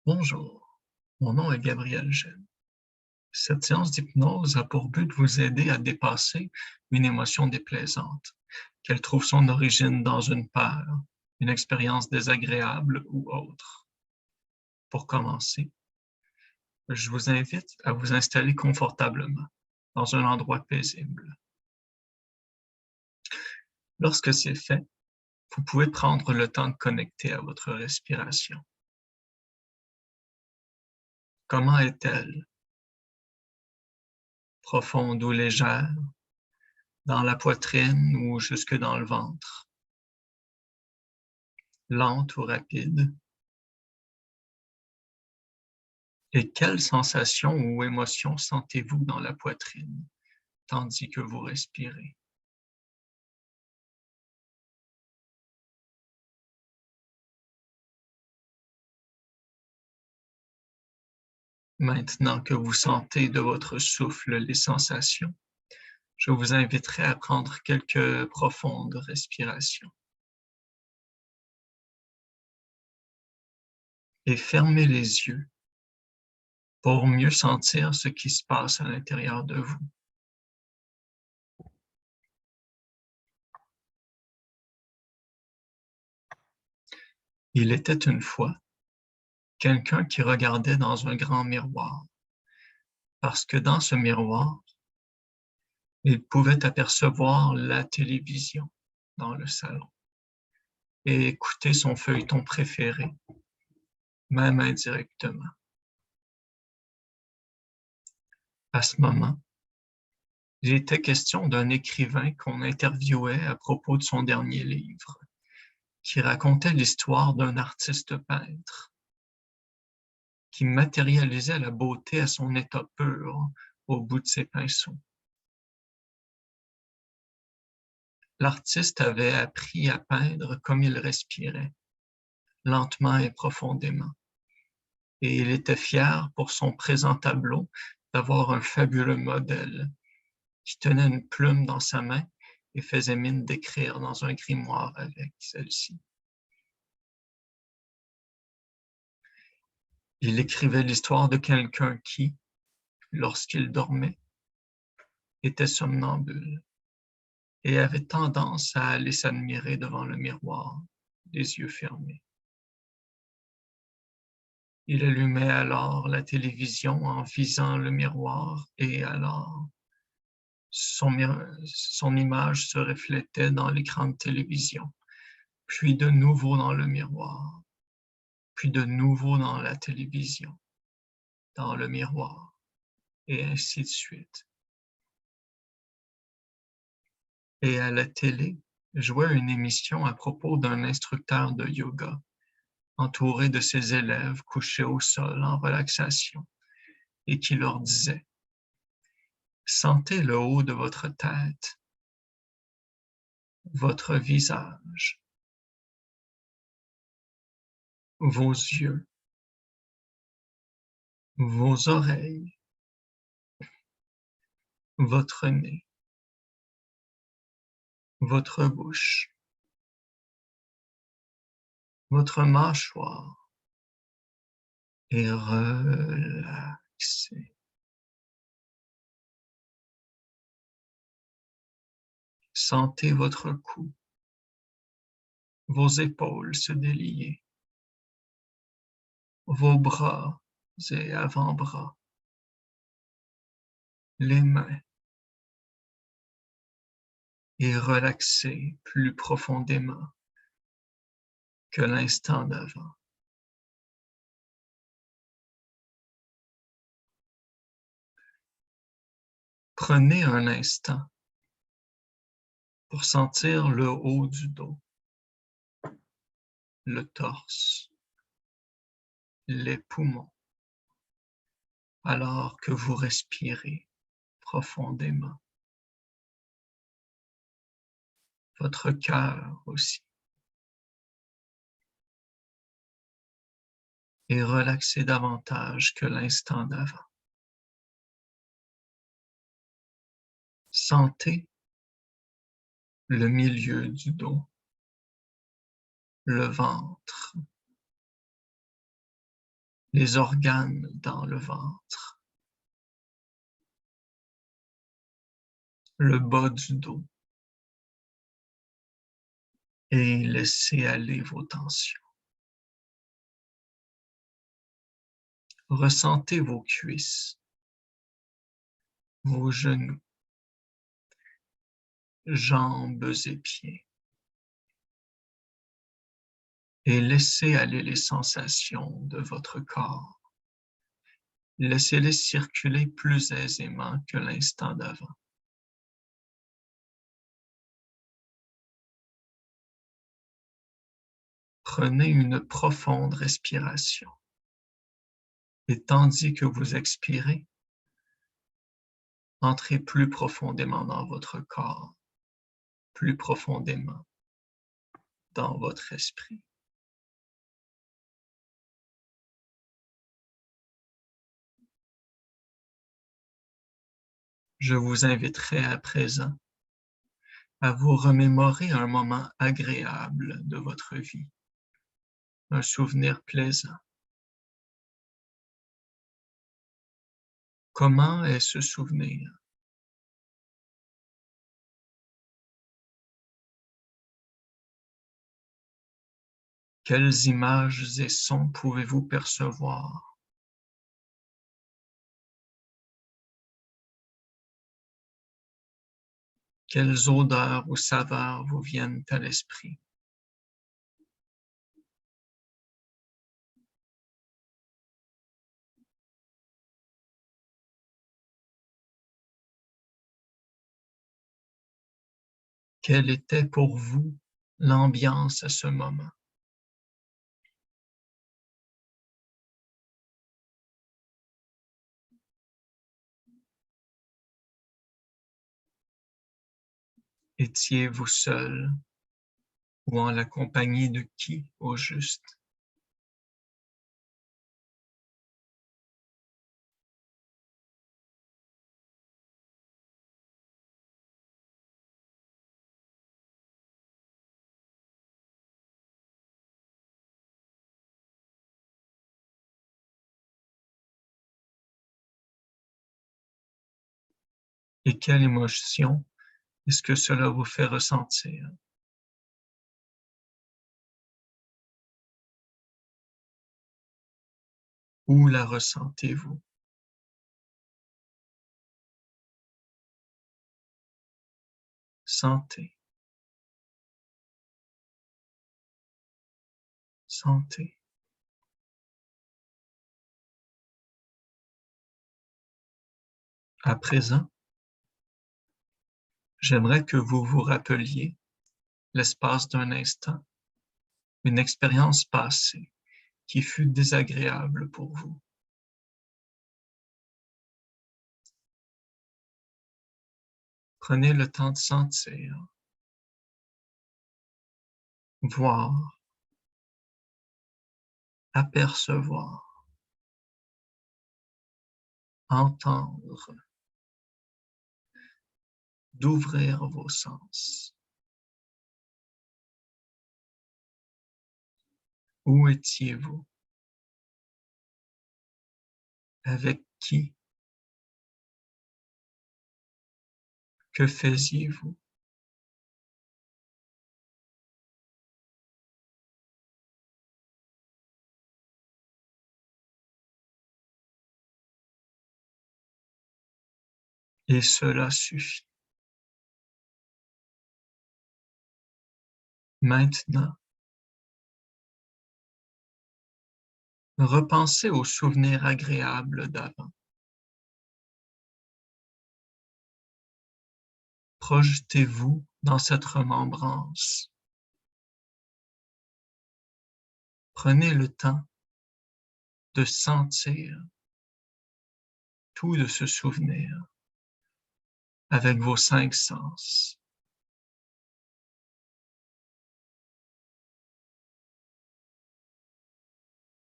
Bonjour, mon nom est Gabriel Gène. Cette séance d'hypnose a pour but de vous aider à dépasser une émotion déplaisante, qu'elle trouve son origine dans une peur, une expérience désagréable ou autre. Pour commencer, je vous invite à vous installer confortablement dans un endroit paisible. Lorsque c'est fait, vous pouvez prendre le temps de connecter à votre respiration. Comment est-elle? Profonde ou légère? Dans la poitrine ou jusque dans le ventre? Lente ou rapide? Et quelles sensations ou émotions sentez-vous dans la poitrine tandis que vous respirez? Maintenant que vous sentez de votre souffle les sensations, je vous inviterai à prendre quelques profondes respirations et fermez les yeux pour mieux sentir ce qui se passe à l'intérieur de vous. Il était une fois quelqu'un qui regardait dans un grand miroir, parce que dans ce miroir, il pouvait apercevoir la télévision dans le salon et écouter son feuilleton préféré, même indirectement. À ce moment, il était question d'un écrivain qu'on interviewait à propos de son dernier livre, qui racontait l'histoire d'un artiste peintre qui matérialisait la beauté à son état pur au bout de ses pinceaux. L'artiste avait appris à peindre comme il respirait, lentement et profondément, et il était fier pour son présent tableau d'avoir un fabuleux modèle qui tenait une plume dans sa main et faisait mine d'écrire dans un grimoire avec celle-ci. Il écrivait l'histoire de quelqu'un qui, lorsqu'il dormait, était somnambule et avait tendance à aller s'admirer devant le miroir, les yeux fermés. Il allumait alors la télévision en visant le miroir et alors son image se reflétait dans l'écran de télévision, puis de nouveau dans le miroir, puis de nouveau dans la télévision, dans le miroir, et ainsi de suite. Et à la télé, jouait une émission à propos d'un instructeur de yoga, entouré de ses élèves couchés au sol en relaxation, et qui leur disait: Sentez le haut de votre tête, votre visage, vos yeux, vos oreilles, votre nez, votre bouche, votre mâchoire, et relaxez. Sentez votre cou, vos épaules se délier, vos bras et avant-bras, les mains, et relaxez plus profondément que l'instant d'avant. Prenez un instant pour sentir le haut du dos, le torse, les poumons, alors que vous respirez profondément. Votre cœur aussi. Et relaxez davantage que l'instant d'avant. Sentez le milieu du dos, le ventre, les organes dans le ventre, le bas du dos et laissez aller vos tensions. Ressentez vos cuisses, vos genoux, jambes et pieds et laissez aller les sensations de votre corps. Laissez-les circuler plus aisément que l'instant d'avant. Prenez une profonde respiration et tandis que vous expirez, entrez plus profondément dans votre corps, plus profondément dans votre esprit. Je vous inviterai à présent à vous remémorer un moment agréable de votre vie, un souvenir plaisant. Comment est ce souvenir? Quelles images et sons pouvez-vous percevoir? Quelles odeurs ou saveurs vous viennent à l'esprit? Quelle était pour vous l'ambiance à ce moment? Étiez-vous seul ou en la compagnie de qui au juste? Et quelle émotion est-ce que cela vous fait ressentir? Où la ressentez-vous? Sentez, sentez. À présent, j'aimerais que vous vous rappeliez, l'espace d'un instant, une expérience passée qui fut désagréable pour vous. Prenez le temps de sentir, voir, apercevoir, entendre, d'ouvrir vos sens. Où étiez-vous? Avec qui? Que faisiez-vous? Et cela suffit. Maintenant, repensez aux souvenirs agréables d'avant. Projetez-vous dans cette remembrance. Prenez le temps de sentir tout de ce souvenir avec vos 5 sens.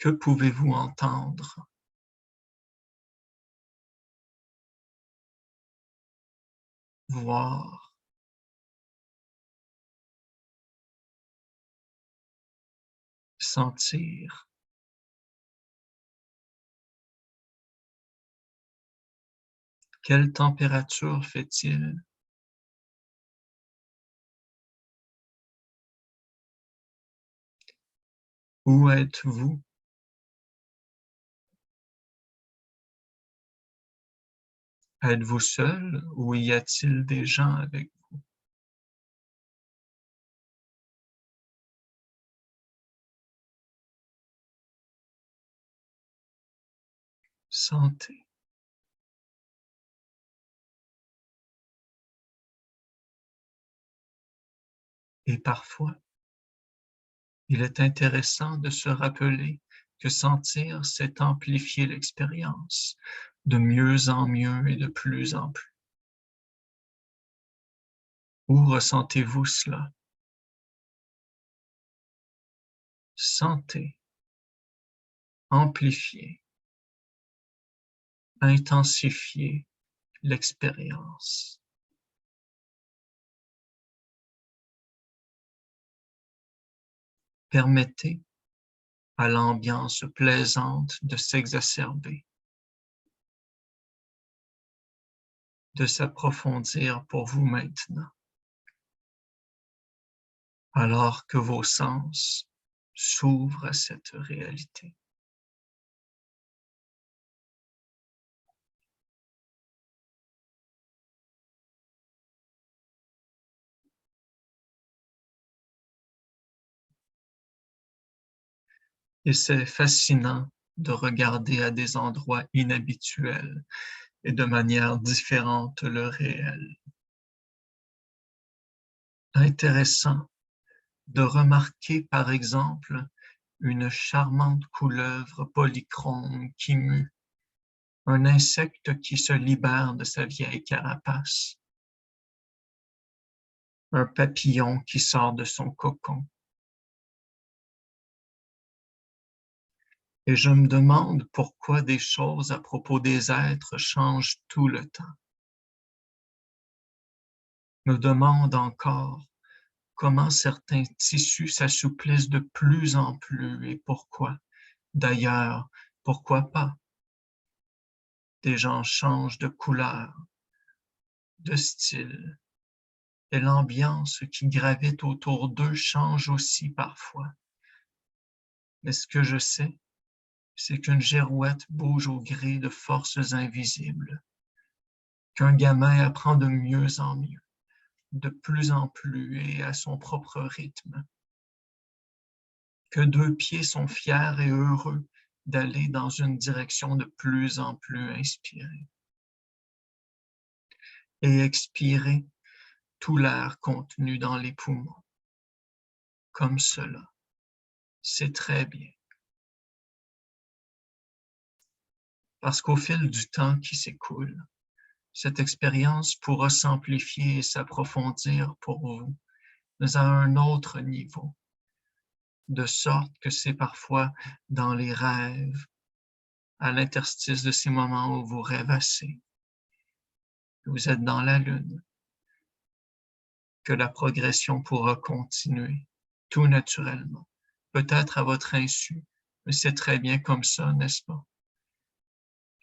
Que pouvez-vous entendre? Voir, sentir, Quelle température fait-il? Où êtes-vous? Êtes-vous seul ou y a-t-il des gens avec vous? Santé. Et parfois, il est intéressant de se rappeler que sentir, c'est amplifier l'expérience de mieux en mieux et de plus en plus. Où ressentez-vous cela? Sentez, amplifiez, intensifiez l'expérience. Permettez à l'ambiance plaisante de s'exacerber, de s'approfondir pour vous maintenant, alors que vos sens s'ouvrent à cette réalité. Et c'est fascinant de regarder à des endroits inhabituels et de manière différente le réel. Intéressant de remarquer par exemple une charmante couleuvre polychrome qui mue, un insecte qui se libère de sa vieille carapace, un papillon qui sort de son cocon. Et je me demande pourquoi des choses à propos des êtres changent tout le temps. Me demande encore comment certains tissus s'assouplissent de plus en plus et pourquoi. D'ailleurs, pourquoi pas? Des gens changent de couleur, de style, et l'ambiance qui gravite autour d'eux change aussi parfois. Mais ce que je sais, c'est qu'une girouette bouge au gré de forces invisibles, qu'un gamin apprend de mieux en mieux, de plus en plus et à son propre rythme, que deux pieds sont fiers et heureux d'aller dans une direction de plus en plus inspirée. Et expirer tout l'air contenu dans les poumons, comme cela. C'est très bien. Parce qu'au fil du temps qui s'écoule, cette expérience pourra s'amplifier et s'approfondir pour vous, mais à un autre niveau, de sorte que c'est parfois dans les rêves, à l'interstice de ces moments où vous rêvassez, que vous êtes dans la lune, que la progression pourra continuer, tout naturellement, peut-être à votre insu, mais c'est très bien comme ça, n'est-ce pas?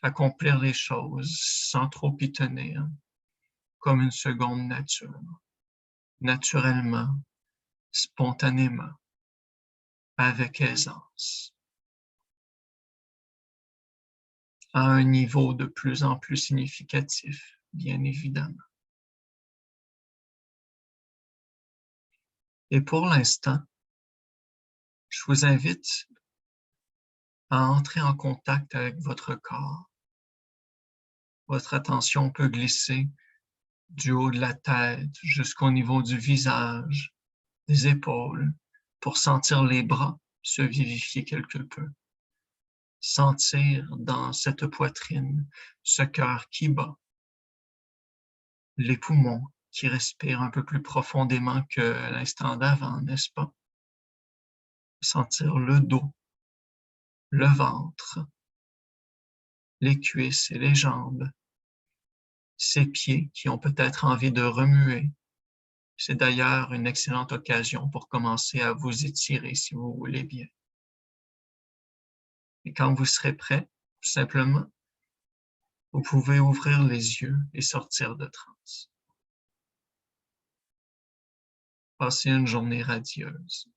Accomplir les choses sans trop y tenir, comme une seconde nature, naturellement, spontanément, avec aisance, à un niveau de plus en plus significatif, bien évidemment. Et pour l'instant, je vous invite à entrer en contact avec votre corps. Votre attention peut glisser du haut de la tête jusqu'au niveau du visage, des épaules, pour sentir les bras se vivifier quelque peu. Sentir dans cette poitrine ce cœur qui bat, les poumons qui respirent un peu plus profondément que l'instant d'avant, n'est-ce pas? Sentir le dos, le ventre, les cuisses et les jambes, ces pieds qui ont peut-être envie de remuer. C'est d'ailleurs une excellente occasion pour commencer à vous étirer si vous voulez bien. Et quand vous serez prêt, tout simplement, Vous pouvez ouvrir les yeux et sortir de transe. Passez une journée radieuse.